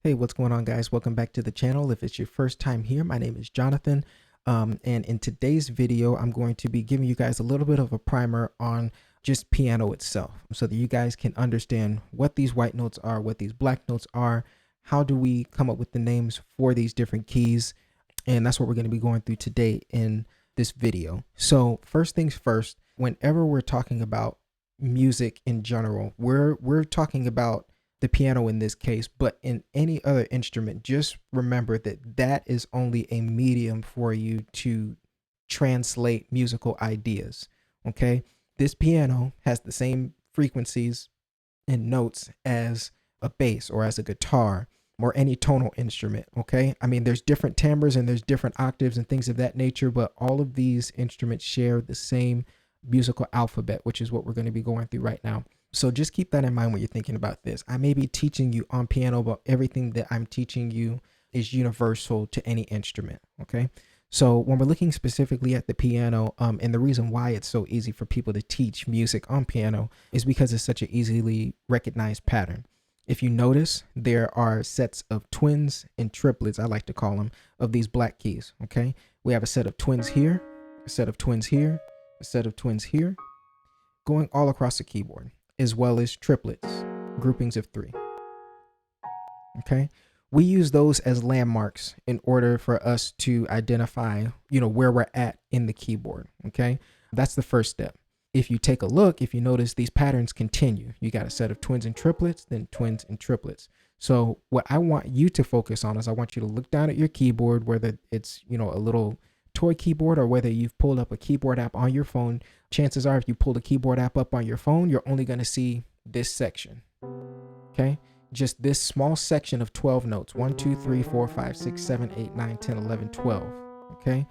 Hey, what's going on, guys? Welcome back to the channel. If it's your first time here, my name is Jonathan. And in today's video, I'm going to be giving you guys a little bit of a primer on just piano itself so that you guys can understand what these white notes are, what these black notes are, how do we come up with the names for these different keys. And that's what we're going to be going through today in this video. So first things first, whenever we're talking about music in general, we're talking about the piano in this case, but in any other instrument, just remember that that is only a medium for you to translate musical ideas. Okay. This piano has the same frequencies and notes as a bass or as a guitar or any tonal instrument. Okay. I mean, there's different timbres and there's different octaves and things of that nature, but all of these instruments share the same musical alphabet, which is what we're going to be going through right now. So just keep that in mind when you're thinking about this. I may be teaching you on piano, but everything that I'm teaching you is universal to any instrument. Okay. So when we're looking specifically at the piano, and the reason why it's so easy for people to teach music on piano is because it's such an easily recognized pattern. If you notice, there are sets of twins and triplets, I like to call them, of these black keys. Okay. We have a set of twins here, a set of twins here, a set of twins here, going all across the keyboard, as well as triplets, groupings of 3. Okay. We use those as landmarks in order for us to identify, where we're at in the keyboard. Okay. That's the first step. If you take a look, if you notice, these patterns continue. You got a set of twins and triplets, then twins and triplets. So what I want you to focus on is I want you to look down at your keyboard, whether it's, a little toy keyboard or whether you've pulled up a keyboard app on your phone. Chances are if you pull the keyboard app up on your phone, you're only going to see this section. Okay. Just this small section of 12 notes. 1, 2, 3, 4, 5, 6, 7, 8, 9, 10, 11, 12. Okay.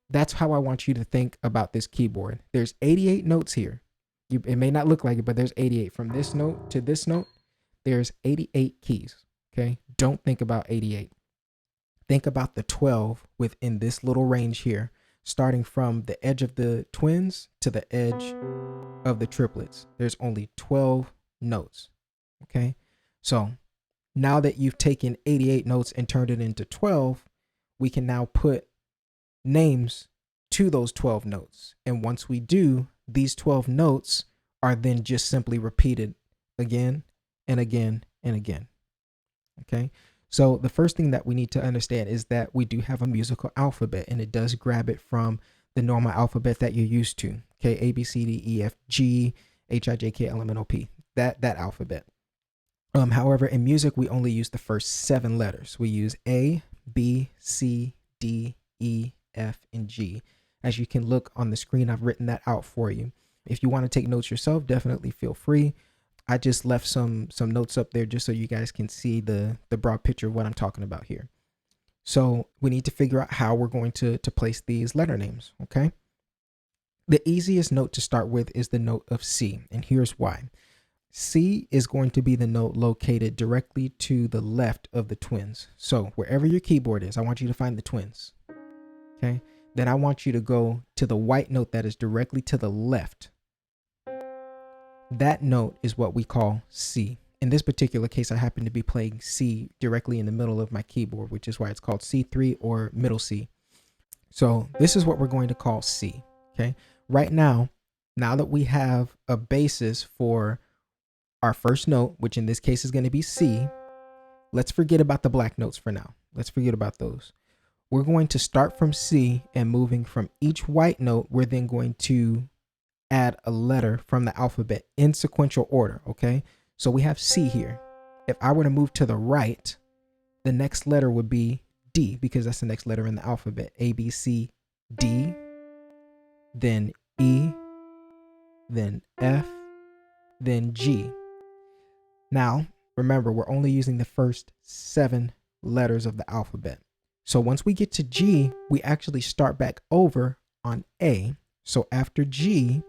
That's how I want you to think about this keyboard. There's 88 notes here. It may not look like it, but there's 88. From this note to this note, there's 88 keys. Okay. Don't think about 88. Think about the 12 within this little range here, starting from the edge of the twins to the edge of the triplets. There's only 12 notes. Okay. So now that you've taken 88 notes and turned it into 12, we can now put names to those 12 notes. And once we do, these 12 notes are then just simply repeated again and again and again. Okay. So the first thing that we need to understand is that we do have a musical alphabet, and it does grab it from the normal alphabet that you're used to. Okay. A, B, C, D, E, F, G, H, I, J, K, L, M, N, O, P. That alphabet. However, in music, we only use the first 7 letters. We use A, B, C, D, E, F, and G. As you can look on the screen, I've written that out for you. If you want to take notes yourself, definitely feel free. I just left some notes up there just so you guys can see the broad picture of what I'm talking about here. So we need to figure out how we're going to place these letter names. Okay. The easiest note to start with is the note of C, and here's why. C is going to be the note located directly to the left of the twins. So wherever your keyboard is, I want you to find the twins. Okay. Then I want you to go to the white note that is directly to the left. That note is what we call C. In this particular case, I happen to be playing C directly in the middle of my keyboard, which is why it's called C3 or middle C. So this is what we're going to call C. Okay. Right now that we have a basis for our first note, which in this case is going to be C, let's forget about the black notes for now. Let's forget about those. We're going to start from C, and moving from each white note, we're then going to add a letter from the alphabet in sequential order. Okay. So we have C here. If I were to move to the right, the next letter would be D, because that's the next letter in the alphabet. A, B, C, D, then E, then F, then G. Now, remember, we're only using the first 7 letters of the alphabet. So once we get to G, we actually start back over on A. So after G,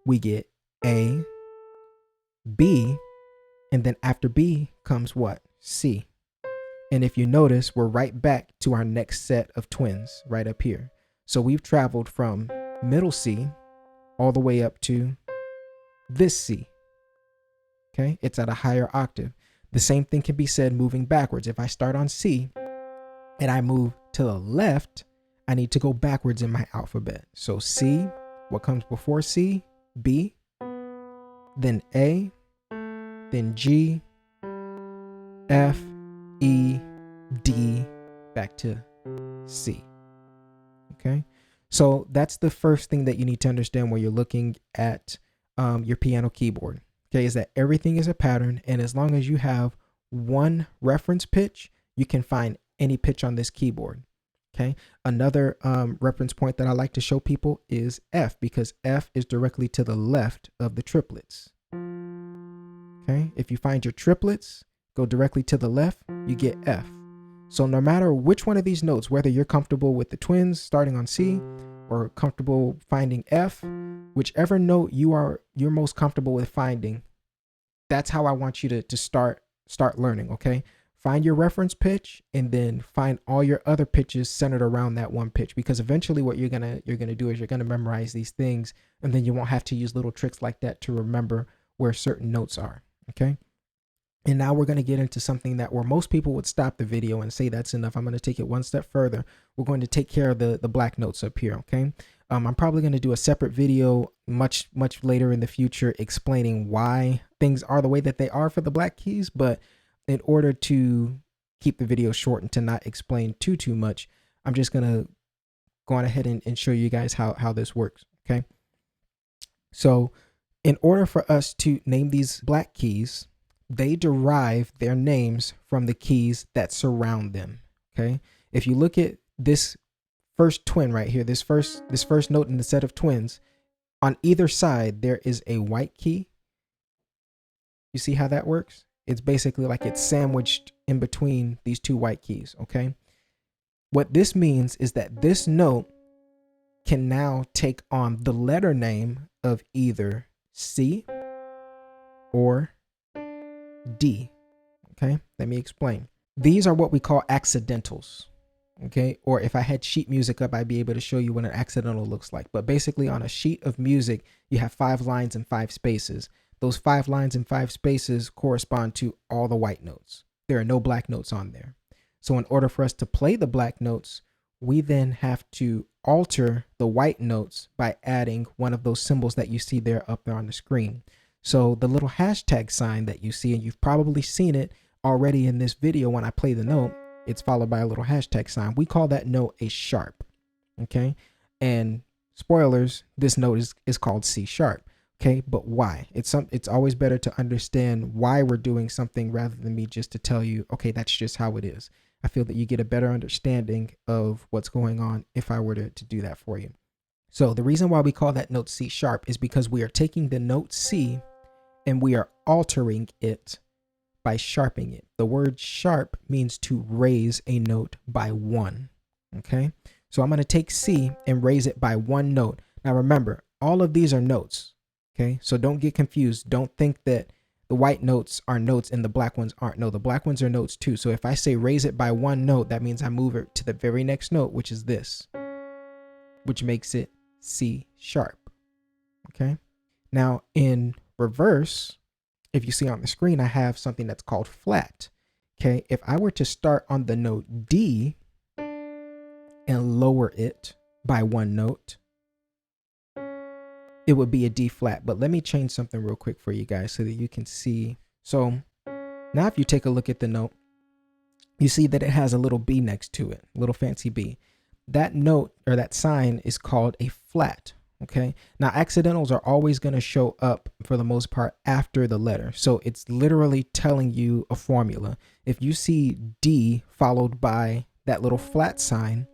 we get A, B, and then after B comes what? C. And if you notice, we're right back to our next set of twins right up here. So we've traveled from middle C all the way up to this C. Okay, it's at a higher octave. The same thing can be said moving backwards. If I start on C and I move to the left, I need to go backwards in my alphabet. So C, what comes before C? B, then A, then G, F, E, D, back to C. Okay, so that's the first thing that you need to understand when you're looking at your piano keyboard. Okay, is that everything is a pattern, and as long as you have one reference pitch, you can find any pitch on this keyboard. Okay, another reference point that I like to show people is F, because F is directly to the left of the triplets. Okay, if you find your triplets, go directly to the left, you get F. So no matter which one of these notes, whether you're comfortable with the twins starting on C or comfortable finding F, whichever note you're most comfortable with finding, that's how I want you to start learning. Okay, find your reference pitch and then find all your other pitches centered around that one pitch, because eventually what you're gonna do is you're gonna memorize these things, and then you won't have to use little tricks like that to remember where certain notes are. Okay. And now we're going to get into something that where most people would stop the video and say that's enough. I'm going to take it one step further. We're going to take care of the black notes up here. Okay. I'm probably going to do a separate video much later in the future explaining why things are the way that they are for the black keys. But in order to keep the video short and to not explain too much, I'm just going to go on ahead and show you guys how this works. Okay. So in order for us to name these black keys, they derive their names from the keys that surround them. Okay. If you look at this first twin right here, this first note in the set of twins, on either side, there is a white key. You see how that works? It's basically like it's sandwiched in between these two white keys. Okay. What this means is that this note can now take on the letter name of either C or D. Okay, let me explain. These are what we call accidentals. Okay, or if I had sheet music up, I'd be able to show you what an accidental looks like. But basically, on a sheet of music, you have 5 lines and 5 spaces. Those 5 lines and 5 spaces correspond to all the white notes. There are no black notes on there. So in order for us to play the black notes, we then have to alter the white notes by adding one of those symbols that you see there up there on the screen. So the little hashtag sign that you see, and you've probably seen it already in this video when I play the note, it's followed by a little hashtag sign. We call that note a sharp. Okay. And spoilers, this note is called C sharp. Okay. But why? It's always better to understand why we're doing something rather than me just to tell you, okay, that's just how it is. I feel that you get a better understanding of what's going on if I were to do that for you. So the reason why we call that note C sharp is because we are taking the note C and we are altering it by sharpening it. The word sharp means to raise a note by 1. Okay. So I'm going to take C and raise it by 1 note. Now remember, all of these are notes. Okay. So don't get confused. Don't think that the white notes are notes and the black ones aren't. No, the black ones are notes too. So if I say raise it by 1 note, that means I move it to the very next note, which is this, which makes it C sharp. Okay. Now in reverse, if you see on the screen, I have something that's called flat. Okay. If I were to start on the note D and lower it by 1 note, it would be a D flat. But let me change something real quick for you guys so that you can see. So now if you take a look at the note, you see that it has a little B next to it, a little fancy B. That note or that sign is called a flat. Okay. Now accidentals are always going to show up for the most part after the letter. So it's literally telling you a formula. If you see D followed by that little flat sign,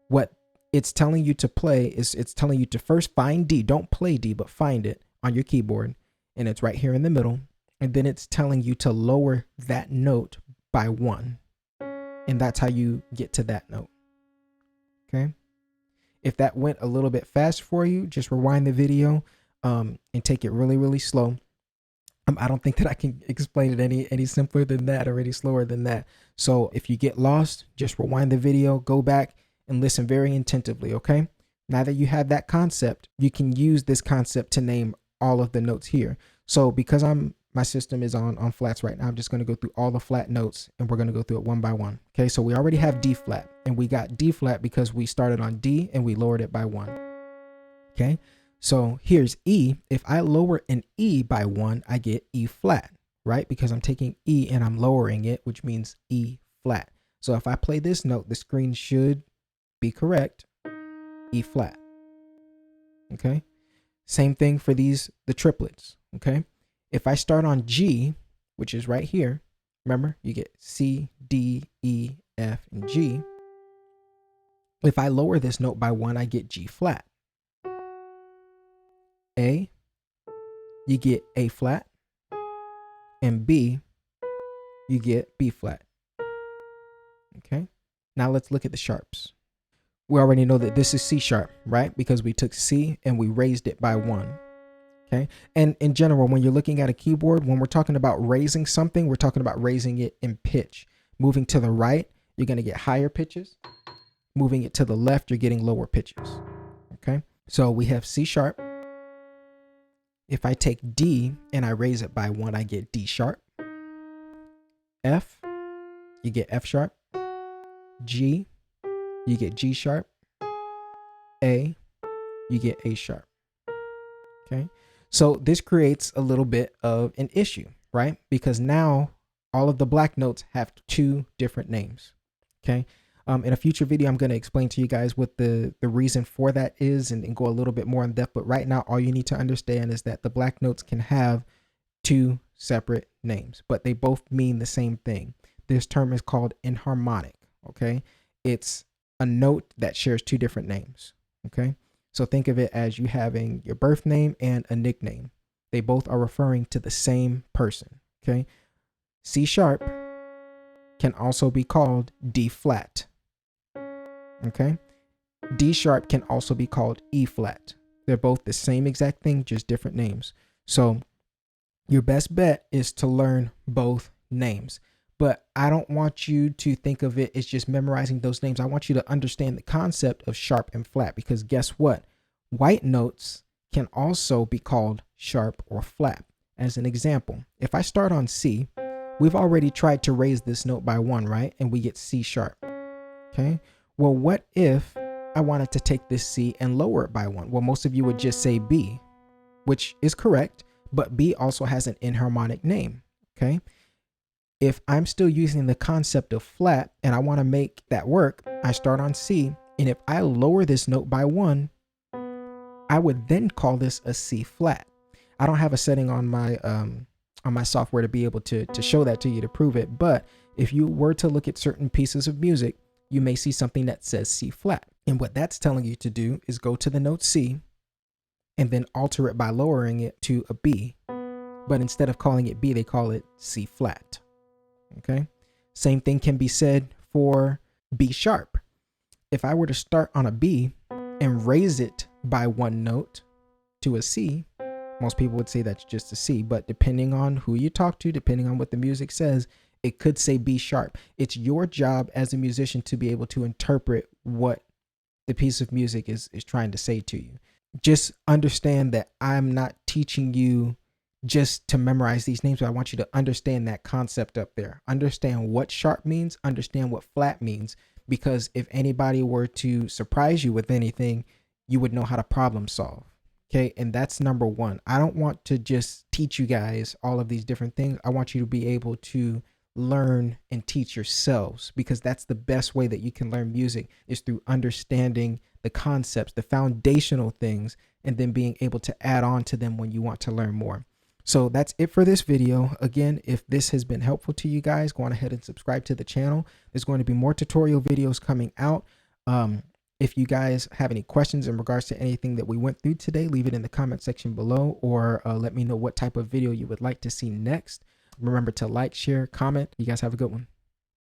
what it's telling you to play is it's telling you to first find D. Don't play D, but find it on your keyboard. And it's right here in the middle. And then it's telling you to lower that note by 1. And that's how you get to that note. Okay. If that went a little bit fast for you, just rewind the video and take it really slow. I don't think that I can explain it any simpler than that or any slower than that. So if you get lost, just rewind the video, go back and listen very attentively. Okay. Now that you have that concept, you can use this concept to name all of the notes here. So because I'm my system is on flats right now. I'm just going to go through all the flat notes and we're going to go through it one by one. Okay, so we already have D flat, and we got D flat because we started on D and we lowered it by 1. Okay, so here's E. If I lower an E by 1, I get E flat, right? Because I'm taking E and I'm lowering it, which means E flat. So if I play this note, the screen should be correct, E flat. Okay, same thing for the triplets. Okay, if I start on G, which is right here, remember you get C, D, E, F, and G. If I lower this note by 1, I get G flat. A, you get A flat, and B, you get B flat. Okay, now let's look at the sharps. We already know that this is C sharp, right? Because we took C and we raised it by 1. Okay, and in general, when you're looking at a keyboard, when we're talking about raising something, we're talking about raising it in pitch. Moving to the right, you're going to get higher pitches. Moving it to the left, you're getting lower pitches. Okay, so we have C sharp. If I take D and I raise it by 1, I get D sharp. F, you get F sharp. G, you get G sharp. A, you get A sharp. Okay, so this creates a little bit of an issue, right? Because now all of the black notes have 2 different names. Okay, in a future video, I'm going to explain to you guys what the reason for that is and go a little bit more in depth. But right now, all you need to understand is that the black notes can have 2 separate names, but they both mean the same thing. This term is called enharmonic. Okay, it's a note that shares 2 different names. Okay, so think of it as you having your birth name and a nickname. They both are referring to the same person. Okay, C sharp can also be called D flat. Okay, D sharp can also be called E flat. They're both the same exact thing, just different names. So your best bet is to learn both names. But I don't want you to think of it as just memorizing those names. I want you to understand the concept of sharp and flat, because guess what? White notes can also be called sharp or flat. As an example, if I start on C, we've already tried to raise this note by 1, right? And we get C sharp. Okay, well, what if I wanted to take this C and lower it by 1? Well, most of you would just say B, which is correct, but B also has an enharmonic name. Okay, if I'm still using the concept of flat and I want to make that work, I start on C, and if I lower this note by 1, I would then call this a C flat. I don't have a setting on my software to be able to show that to you to prove it, but if you were to look at certain pieces of music, you may see something that says C flat. And what that's telling you to do is go to the note C and then alter it by lowering it to a B. But instead of calling it B, they call it C flat. Okay, same thing can be said for B sharp. If I were to start on a B and raise it by 1 note to a C, most people would say that's just a C, but depending on who you talk to, depending on what the music says, it could say B sharp. It's your job as a musician to be able to interpret what the piece of music is trying to say to you. Just understand that I'm not teaching you just to memorize these names, but I want you to understand that concept up there. Understand what sharp means, understand what flat means, because if anybody were to surprise you with anything, you would know how to problem solve. Okay, and that's number 1. I don't want to just teach you guys all of these different things. I want you to be able to learn and teach yourselves, because that's the best way that you can learn music, is through understanding the concepts, the foundational things, and then being able to add on to them when you want to learn more. So that's it for this video. Again, if this has been helpful to you guys, go on ahead and subscribe to the channel. There's going to be more tutorial videos coming out. If you guys have any questions in regards to anything that we went through today, leave it in the comment section below, or let me know what type of video you would like to see next. Remember to like, share, comment. You guys have a good one.